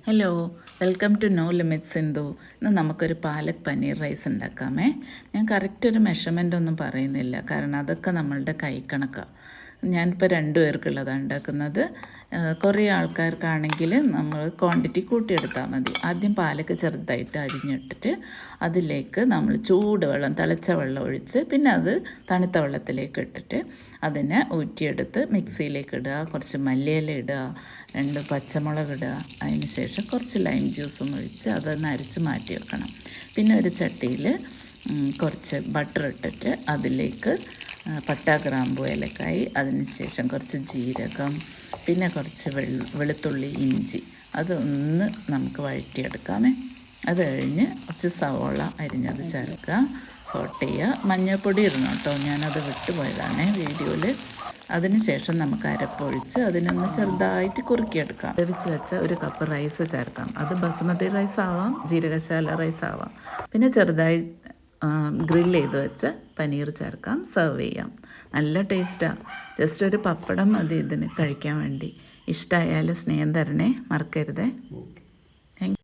Hello, welcome to no limits Sindhu. ഇന്ന് നമുക്കൊരു palak paneer rice ഉണ്ടാക്കാമേ. ഞാൻ കറക്റ്റ് ഒരു മെഷർമെൻ്റ് ഒന്നും പറയുന്നില്ല, കാരണം അതൊക്കെ നമ്മളുടെ കൈക്കണക്കാണ്. ഞാനിപ്പോൾ 2 പേർക്കുള്ളതാണ് ഉണ്ടാക്കുന്നത്. കുറേ ആൾക്കാർക്കാണെങ്കിൽ നമ്മൾ ക്വാണ്ടിറ്റി കൂട്ടിയെടുത്താൽ മതി. ആദ്യം പാലക്ക് ചെറുതായിട്ട് അരിഞ്ഞിട്ടിട്ട് അതിലേക്ക് നമ്മൾ ചൂടുവെള്ളം, തിളച്ച വെള്ളം ഒഴിച്ച് പിന്നെ അത് തണുത്ത വെള്ളത്തിലേക്ക് ഇട്ടിട്ട് അതിനെ ഊറ്റിയെടുത്ത് മിക്സിയിലേക്ക് ഇടുക. കുറച്ച് മല്ലിയില ഇടുക, 2 പച്ചമുളക് ഇടുക. അതിന് ശേഷം കുറച്ച് ലൈം ജ്യൂസും ഒഴിച്ച് അതൊന്ന് അരച്ച് മാറ്റി വെക്കണം. പിന്നെ ഒരു ചട്ടിയിൽ കുറച്ച് ബട്ടർ ഇട്ടിട്ട് അതിലേക്ക് പട്ട, ഗ്രാമ്പു, ഏലക്കായി, അതിന് ശേഷം കുറച്ച് ജീരകം, പിന്നെ കുറച്ച് വെളുത്തുള്ളി, ഇഞ്ചി, അതൊന്ന് നമുക്ക് വഴറ്റിയെടുക്കാമേ. അത് കഴിഞ്ഞ് കുറച്ച് സവോള അരിഞ്ഞത് ചേർക്കുക, സോട്ട് ചെയ്യുക. മഞ്ഞൾപ്പൊടി ഇടണം കേട്ടോ, ഞാനത് വിട്ടുപോയതാണ് വീഡിയോയിൽ. അതിന് ശേഷം നമുക്ക് അരപ്പൊഴിച്ച് അതിനൊന്ന് ചെറുതായിട്ട് കുറുക്കിയെടുക്കാം. വേവിച്ച് വെച്ച 1 കപ്പ് റൈസ് ചേർക്കാം. അത് ബസുമതി റൈസ് ആവാം, ജീരകശാല റൈസ് ആവാം. പിന്നെ ചെറുതായി ഗ്രില്ല് ചെയ്ത് വെച്ച് പനീർ ചേർക്കാം, സെർവ് ചെയ്യാം. നല്ല ടേസ്റ്റാണ്. ജസ്റ്റ് ഒരു പപ്പടം മതി ഇതിന് കഴിക്കാൻ വേണ്ടി. ഇഷ്ടമായാൽ സ്നേഹം തരണേ, മറക്കരുതേ.